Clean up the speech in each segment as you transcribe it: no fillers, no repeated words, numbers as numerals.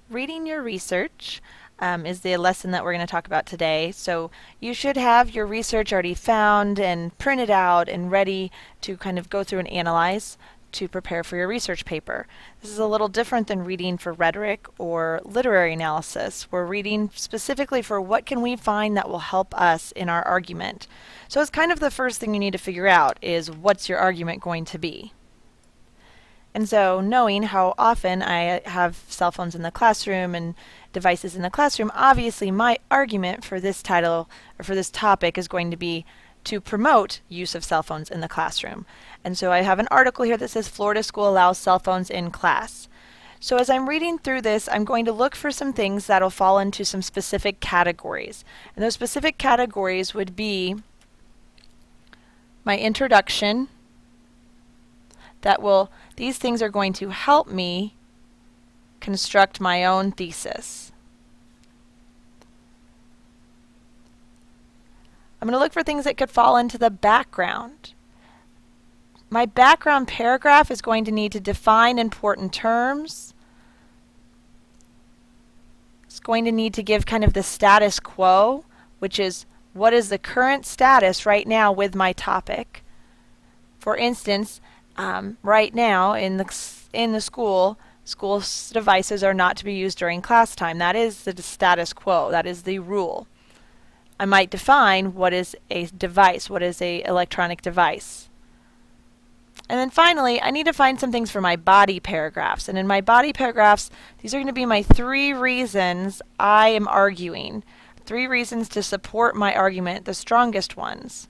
Reading your research is the lesson that we're going to talk about today. So you should have your research already found and printed out and ready to kind of go through and analyze to prepare for your research paper. This is a little different than reading for rhetoric or literary analysis. We're reading specifically for what can we find that will help us in our argument. So it's kind of the first thing you need to figure out is what's your argument going to be. And so knowing how often I have cell phones in the classroom and devices in the classroom, obviously my argument for this title or for this topic is going to be to promote use of cell phones in the classroom. And so I have an article here that says Florida school allows cell phones in class. So as I'm reading through this, I'm going to look for some things that'll fall into some specific categories. And those specific categories would be my introduction, these things are going to help me construct my own thesis. I'm going to look for things that could fall into the background. My background paragraph is going to need to define important terms. It's going to need to give kind of the status quo, which is what is the current status right now with my topic. For instance, right now in the school devices are not to be used during class time. That is the status quo. That is the rule. I might define what is a device, what is a electronic device. And then finally, I need to find some things for my body paragraphs. And in my body paragraphs, these are going to be my 3 reasons I am arguing. 3 reasons to support my argument, the strongest ones.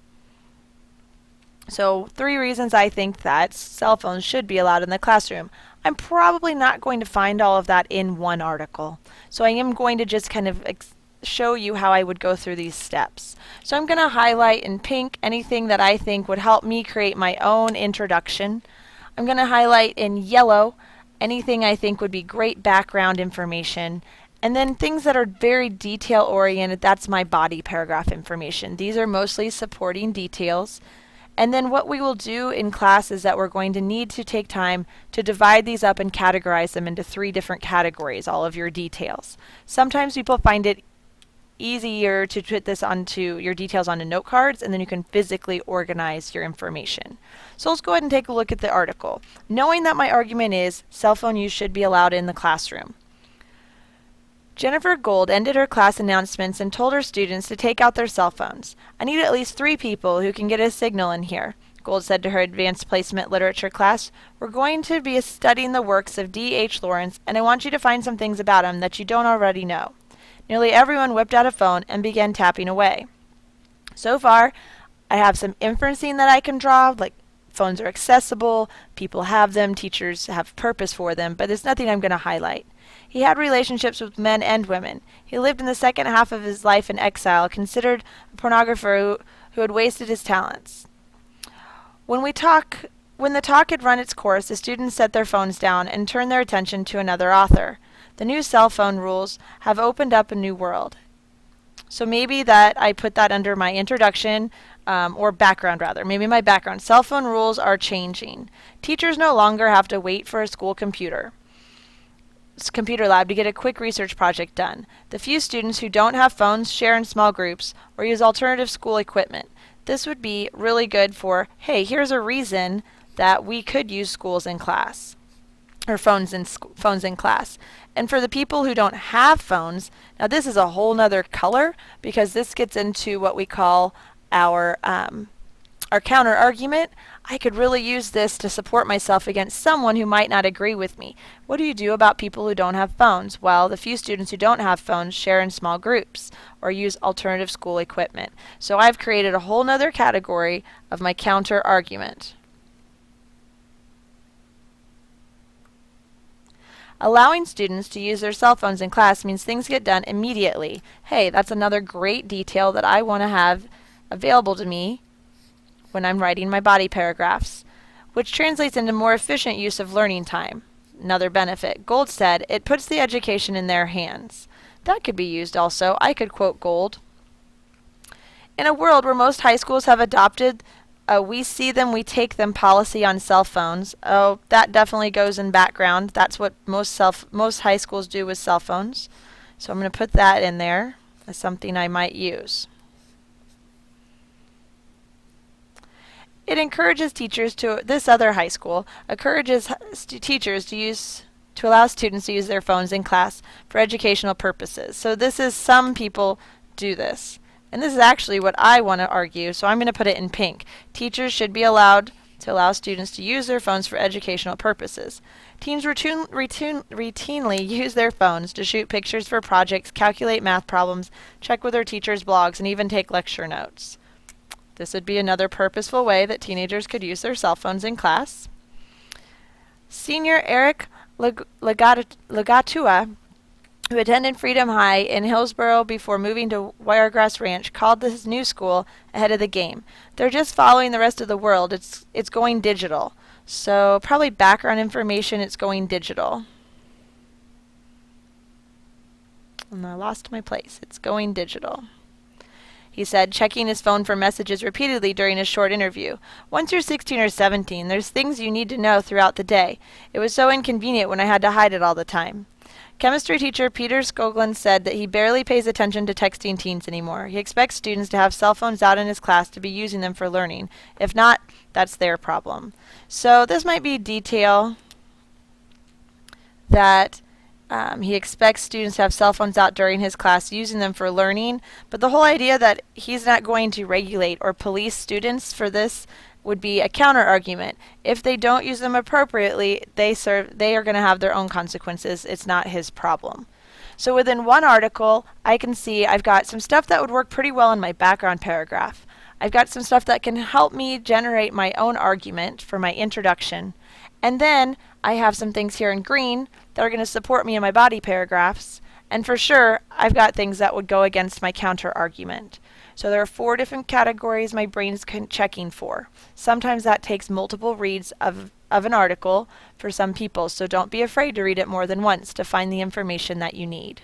So 3 reasons I think that cell phones should be allowed in the classroom. I'm probably not going to find all of that in one article. So I am going to just kind of show you how I would go through these steps. So I'm going to highlight in pink anything that I think would help me create my own introduction. I'm going to highlight in yellow anything I think would be great background information. And then things that are very detail oriented, that's my body paragraph information. These are mostly supporting details. And then what we will do in class is that we're going to need to take time to divide these up and categorize them into 3 different categories, all of your details. Sometimes people find it easier to put this onto your details onto note cards, and then you can physically organize your information. So let's go ahead and take a look at the article. Knowing that my argument is cell phone use should be allowed in the classroom. Jennifer Gold ended her class announcements and told her students to take out their cell phones. I need at least 3 people who can get a signal in here, Gold said to her advanced placement literature class. We're going to be studying the works of D.H. Lawrence, and I want you to find some things about him that you don't already know. Nearly everyone whipped out a phone and began tapping away. So far, I have some inferencing that I can draw, like phones are accessible, people have them, teachers have purpose for them, but there's nothing I'm going to highlight. He had relationships with men and women. He lived in the second half of his life in exile, considered a pornographer who had wasted his talents. When the talk had run its course, the students set their phones down and turned their attention to another author. The new cell phone rules have opened up a new world. So maybe that I put that under my introduction, or background rather. Maybe my background. Cell phone rules are changing. Teachers no longer have to wait for a school computer lab to get a quick research project done. The few students who don't have phones share in small groups or use alternative school equipment. This would be really good for, hey, here's a reason that we could use schools in class, or phones in class. And for the people who don't have phones, now this is a whole nother color because this gets into what we call our counter argument. I could really use this to support myself against someone who might not agree with me. What do you do about people who don't have phones? Well, the few students who don't have phones share in small groups or use alternative school equipment. So I've created a whole nother category of my counter argument. Allowing students to use their cell phones in class means things get done immediately. Hey, that's another great detail that I want to have available to me when I'm writing my body paragraphs, which translates into more efficient use of learning time. Another benefit. Gold said, it puts the education in their hands. That could be used also. I could quote Gold. In a world where most high schools have adopted We see them, we take them policy on cell phones. Oh, that definitely goes in background. That's what most high schools do with cell phones. So I'm going to put that in there as something I might use. It encourages teachers to, this other high school, encourages teachers to allow students to use their phones in class for educational purposes. So this is, some people do this. And this is actually what I want to argue, so I'm going to put it in pink. Teachers should be allowed to allow students to use their phones for educational purposes. Teens routinely use their phones to shoot pictures for projects, calculate math problems, check with their teachers' blogs, and even take lecture notes. This would be another purposeful way that teenagers could use their cell phones in class. Senior Eric Legatua, who attended Freedom High in Hillsboro before moving to Wiregrass Ranch, called his new school ahead of the game. They're just following the rest of the world. It's going digital. So probably background information, it's going digital. And I lost my place. It's going digital. He said, checking his phone for messages repeatedly during his short interview. Once you're 16 or 17, there's things you need to know throughout the day. It was so inconvenient when I had to hide it all the time. Chemistry teacher Peter Skoglund said that he barely pays attention to texting teens anymore. He expects students to have cell phones out in his class to be using them for learning. If not, that's their problem. So this might be detail that he expects students to have cell phones out during his class using them for learning, but the whole idea that he's not going to regulate or police students for this would be a counter argument. If they don't use them appropriately, they are going to have their own consequences. It's not his problem. So within one article, I can see I've got some stuff that would work pretty well in my background paragraph. I've got some stuff that can help me generate my own argument for my introduction. And then I have some things here in green that are going to support me in my body paragraphs. And for sure, I've got things that would go against my counter argument. So there are 4 different categories my brain's checking for. Sometimes that takes multiple reads of an article for some people, so don't be afraid to read it more than once to find the information that you need.